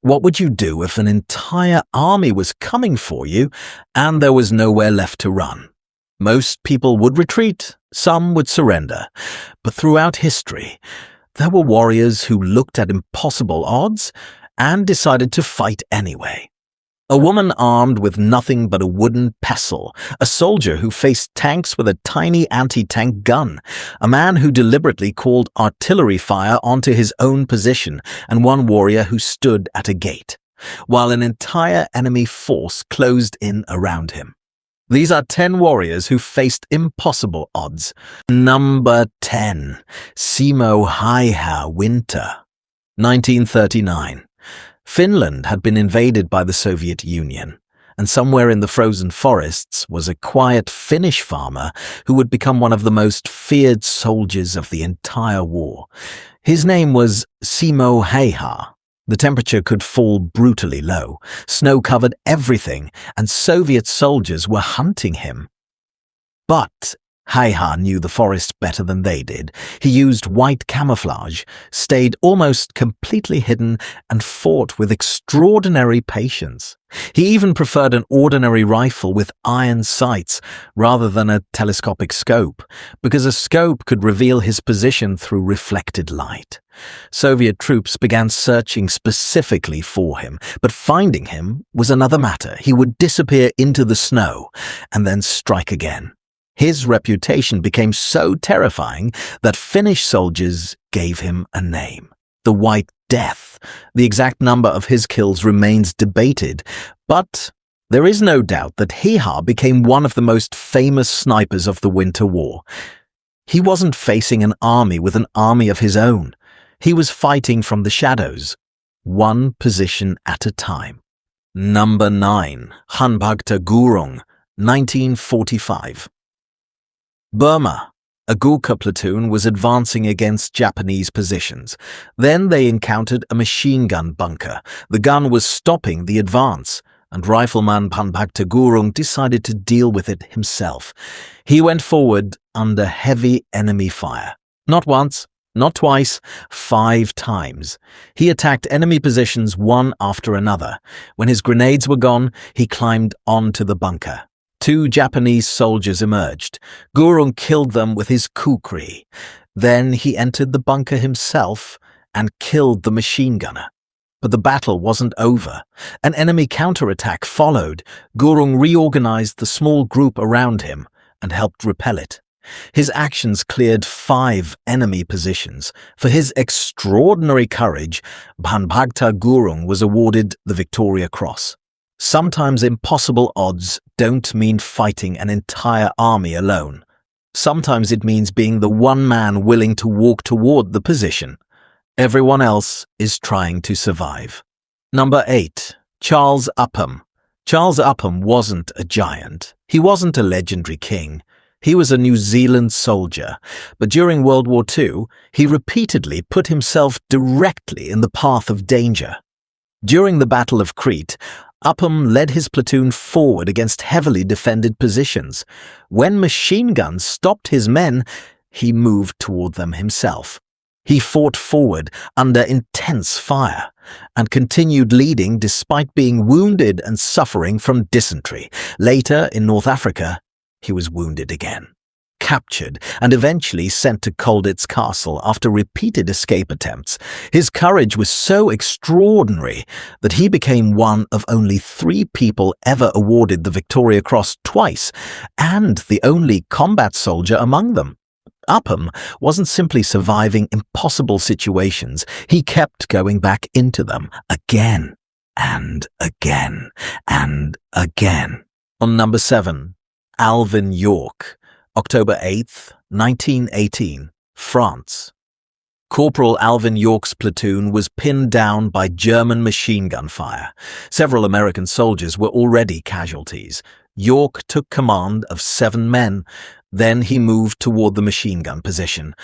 What would you do if an entire army was coming for you and there was nowhere left to run? Most people would retreat, some would surrender. But throughout history, there were warriors who looked at impossible odds and decided to fight anyway. A woman armed with nothing but a wooden pestle, a soldier who faced tanks with a tiny anti-tank gun, a man who deliberately called artillery fire onto his own position, and one warrior who stood at a gate, while an entire enemy force closed in around him. These are 10 warriors who faced impossible odds. Number 10. Simo Häyhä Winter. 1939. Finland had been invaded by the Soviet Union, and somewhere in the frozen forests was a quiet Finnish farmer who would become one of the most feared soldiers of the entire war. His name was Simo Häyhä. The temperature could fall brutally low, snow covered everything, and Soviet soldiers were hunting him. But Häyhä knew the forest better than they did. He used white camouflage, stayed almost completely hidden, and fought with extraordinary patience. He even preferred an ordinary rifle with iron sights rather than a telescopic scope, because a scope could reveal his position through reflected light. Soviet troops began searching specifically for him, but finding him was another matter. He would disappear into the snow and then strike again. His reputation became so terrifying that Finnish soldiers gave him a name, the White Death. The exact number of his kills remains debated, but there is no doubt that Häyhä became one of the most famous snipers of the Winter War. He wasn't facing an army with an army of his own. He was fighting from the shadows, one position at a time. Number 9. Bhanbhagta Gurung, 1945. Burma. A Gurkha platoon was advancing against Japanese positions. Then they encountered a machine gun bunker. The gun was stopping the advance, and rifleman Bhanbhagta Gurung decided to deal with it himself. He went forward under heavy enemy fire. Not once, not twice, 5 times. He attacked enemy positions one after another. When his grenades were gone, he climbed onto the bunker. 2 Japanese soldiers emerged. Gurung killed them with his kukri. Then he entered the bunker himself and killed the machine gunner. But the battle wasn't over. An enemy counterattack followed. Gurung reorganized the small group around him and helped repel it. His actions cleared 5 enemy positions. For his extraordinary courage, Bhanbhagta Gurung was awarded the Victoria Cross. Sometimes impossible odds don't mean fighting an entire army alone. Sometimes it means being the one man willing to walk toward the position. Everyone else is trying to survive. Number 8. Charles Upham. Charles Upham wasn't a giant. He wasn't a legendary king. He was a New Zealand soldier, but during World War II, he repeatedly put himself directly in the path of danger. During the Battle of Crete, Upham led his platoon forward against heavily defended positions. When machine guns stopped his men, he moved toward them himself. He fought forward under intense fire and continued leading despite being wounded and suffering from dysentery. Later, in North Africa, he was wounded again, captured, and eventually sent to Colditz Castle after repeated escape attempts. His courage was so extraordinary that he became one of only 3 people ever awarded the Victoria Cross twice, and the only combat soldier among them. Upham wasn't simply surviving impossible situations, he kept going back into them again and again and again. On number 7, Alvin York. October 8th, 1918, France. Corporal Alvin York's platoon was pinned down by German machine gun fire. Several American soldiers were already casualties. York took command of 7 men. Then he moved toward the machine gun position.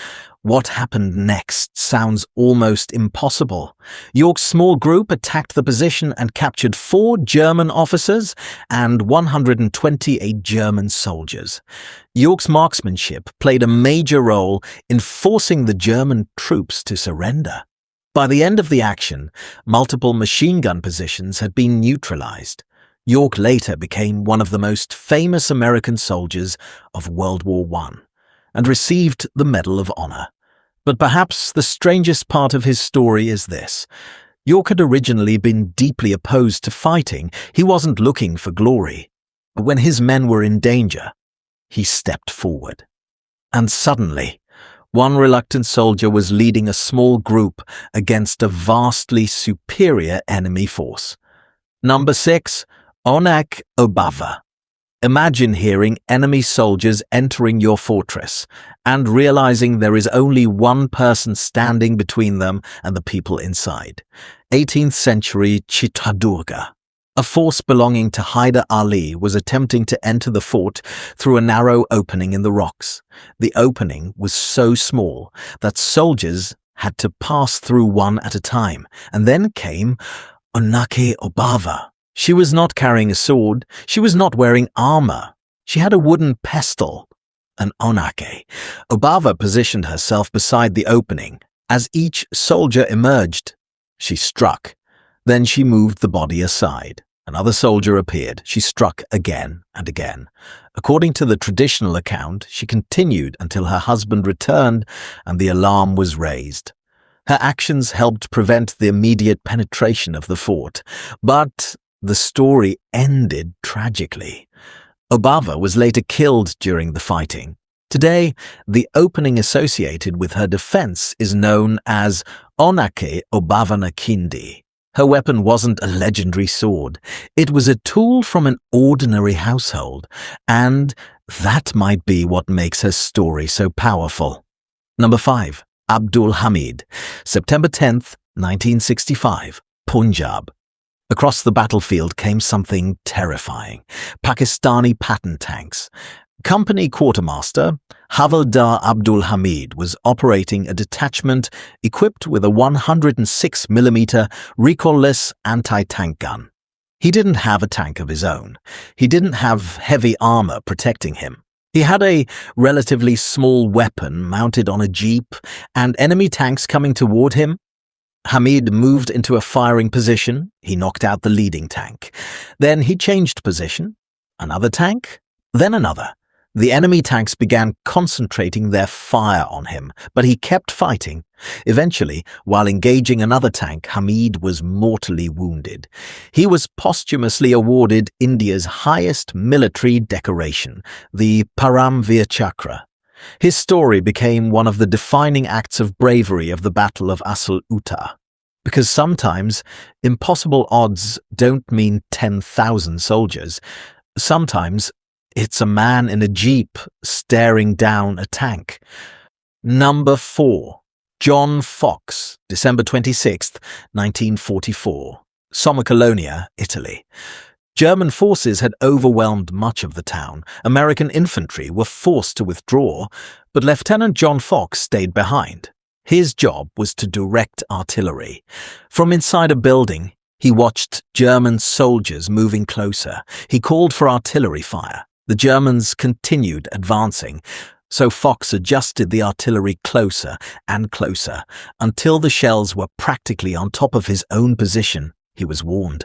What happened next sounds almost impossible. York's small group attacked the position and captured 4 German officers and 128 German soldiers. York's marksmanship played a major role in forcing the German troops to surrender. By the end of the action, multiple machine gun positions had been neutralized. York later became one of the most famous American soldiers of World War I and received the Medal of Honor. But perhaps the strangest part of his story is this. York had originally been deeply opposed to fighting. He wasn't looking for glory. But when his men were in danger, he stepped forward. And suddenly, one reluctant soldier was leading a small group against a vastly superior enemy force. Number 6. Onak Obava. Imagine hearing enemy soldiers entering your fortress and realizing there is only one person standing between them and the people inside. 18th century Chitradurga. A force belonging to Hyder Ali was attempting to enter the fort through a narrow opening in the rocks. The opening was so small that soldiers had to pass through one at a time. And then came Onake Obava. She was not carrying a sword. She was not wearing armor. She had a wooden pestle, an onake. Obava positioned herself beside the opening. As each soldier emerged, she struck. Then she moved the body aside. Another soldier appeared. She struck again and again. According to the traditional account, she continued until her husband returned and the alarm was raised. Her actions helped prevent the immediate penetration of the fort, but the story ended tragically. Obava was later killed during the fighting. Today, the opening associated with her defense is known as Onake Obavana Kindi. Her weapon wasn't a legendary sword. It was a tool from an ordinary household, and that might be what makes her story so powerful. Number 5. Abdul Hamid, September 10th, 1965, Punjab. Across the battlefield came something terrifying. Pakistani Patton tanks. Company quartermaster Havildar Abdul Hamid was operating a detachment equipped with a 106mm recoilless anti-tank gun. He didn't have a tank of his own. He didn't have heavy armor protecting him. He had a relatively small weapon mounted on a jeep and enemy tanks coming toward him. Hamid moved into a firing position. He knocked out the leading tank. Then he changed position. Another tank, then another. The enemy tanks began concentrating their fire on him, but he kept fighting. Eventually, while engaging another tank, Hamid was mortally wounded. He was posthumously awarded India's highest military decoration, the Param Veer Chakra. His story became one of the defining acts of bravery of the Battle of Asal Uttar. Because sometimes impossible odds don't mean 10,000 soldiers. Sometimes it's a man in a jeep staring down a tank. Number 4. John Fox, December 26th, 1944. Somma-Colonia, Italy. German forces had overwhelmed much of the town. American infantry were forced to withdraw, but Lieutenant John Fox stayed behind. His job was to direct artillery. From inside a building, he watched German soldiers moving closer. He called for artillery fire. The Germans continued advancing, so Fox adjusted the artillery closer and closer until the shells were practically on top of his own position. He was warned.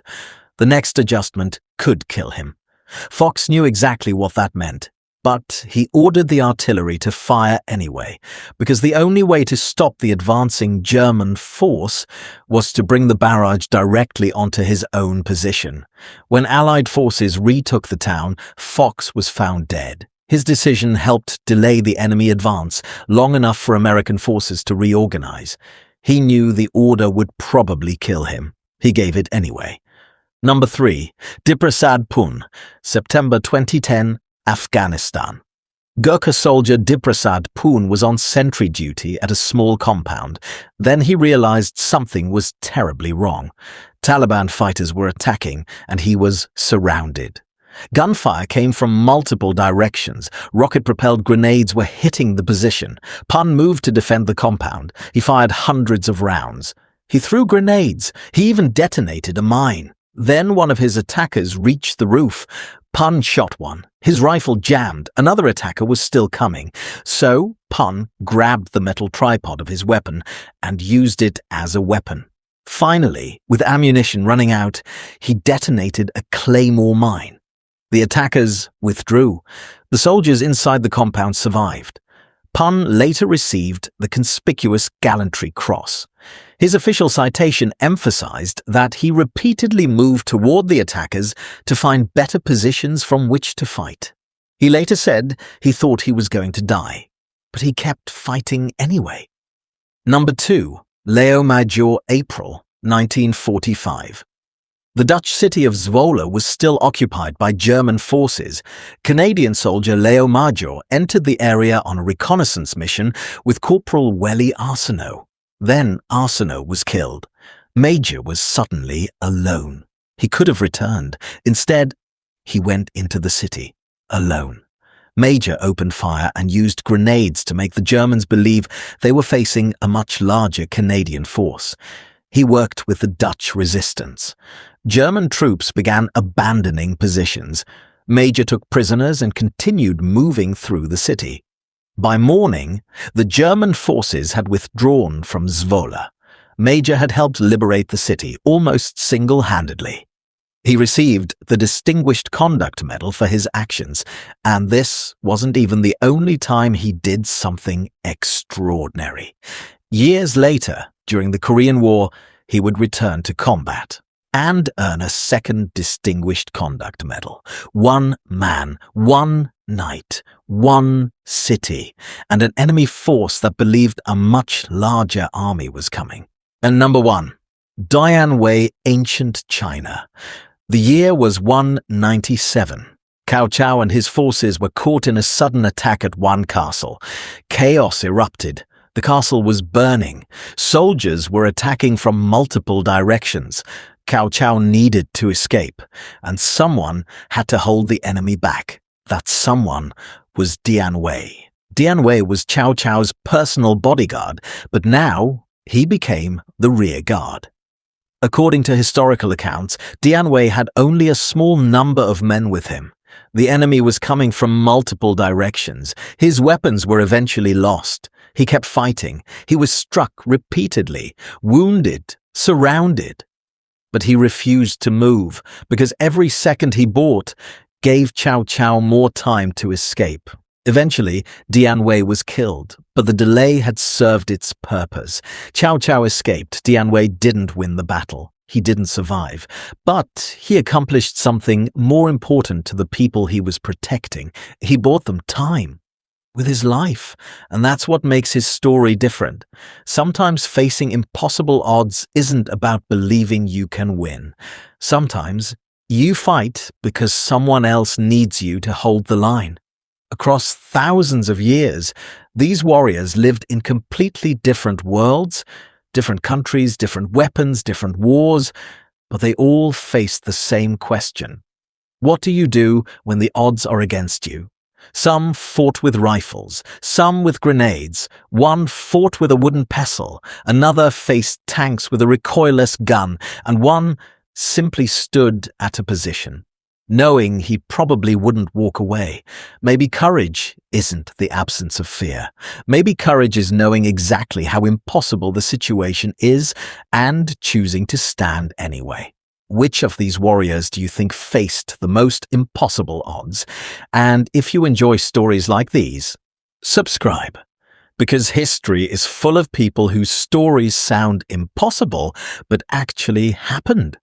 The next adjustment could kill him. Fox knew exactly what that meant, but he ordered the artillery to fire anyway, because the only way to stop the advancing German force was to bring the barrage directly onto his own position. When Allied forces retook the town, Fox was found dead. His decision helped delay the enemy advance long enough for American forces to reorganize. He knew the order would probably kill him. He gave it anyway. Number 3. Diprasad Pun, September 2010, Afghanistan. Gurkha soldier Diprasad Pun was on sentry duty at a small compound. Then he realized something was terribly wrong. Taliban fighters were attacking, and he was surrounded. Gunfire came from multiple directions. Rocket-propelled grenades were hitting the position. Pun moved to defend the compound. He fired hundreds of rounds. He threw grenades. He even detonated a mine. Then one of his attackers reached the roof. Pun shot one. His rifle jammed. Another attacker was still coming. So Pun grabbed the metal tripod of his weapon and used it as a weapon. Finally, with ammunition running out, he detonated a claymore mine. The attackers withdrew. The soldiers inside the compound survived. Pun later received the conspicuous Gallantry Cross. His official citation emphasized that he repeatedly moved toward the attackers to find better positions from which to fight. He later said he thought he was going to die, but he kept fighting anyway. Number 2. Leo Major, April 1945. The Dutch city of Zwolle was still occupied by German forces. Canadian soldier Leo Major entered the area on a reconnaissance mission with Corporal Welly Arsenault. Then Arsenault was killed. Major was suddenly alone. He could have returned. Instead, he went into the city, alone. Major opened fire and used grenades to make the Germans believe they were facing a much larger Canadian force. He worked with the Dutch resistance. German troops began abandoning positions. Major took prisoners and continued moving through the city. By morning, the German forces had withdrawn from Zwolle. Major had helped liberate the city almost single-handedly. He received the Distinguished Conduct Medal for his actions, and this wasn't even the only time he did something extraordinary. Years later, during the Korean War, he would return to combat and earn a second Distinguished Conduct Medal. One man, one night, one city, and an enemy force that believed a much larger army was coming. And number 1, Dianwei, ancient China. The year was 197. Cao Cao and his forces were caught in a sudden attack at one castle. Chaos erupted. The castle was burning. Soldiers were attacking from multiple directions. Cao Cao needed to escape, and someone had to hold the enemy back. That someone was Dianwei. Dianwei was Cao Cao's personal bodyguard, but now he became the rear guard. According to historical accounts, Dianwei had only a small number of men with him. The enemy was coming from multiple directions. His weapons were eventually lost. He kept fighting. He was struck repeatedly, wounded, surrounded. But he refused to move because every second he bought gave Cao Cao more time to escape. Eventually, Dianwei was killed, but the delay had served its purpose. Cao Cao escaped. Dianwei didn't win the battle. He didn't survive. But he accomplished something more important to the people he was protecting. He bought them time with his life, and that's what makes his story different. Sometimes facing impossible odds isn't about believing you can win. Sometimes you fight because someone else needs you to hold the line. Across thousands of years, these warriors lived in completely different worlds, different countries, different weapons, different wars, but they all faced the same question. What do you do when the odds are against you? Some fought with rifles, some with grenades, one fought with a wooden pestle, another faced tanks with a recoilless gun, and one simply stood at a position, knowing he probably wouldn't walk away. Maybe courage isn't the absence of fear. Maybe courage is knowing exactly how impossible the situation is and choosing to stand anyway. Which of these warriors do you think faced the most impossible odds? And if you enjoy stories like these, subscribe. Because history is full of people whose stories sound impossible but actually happened.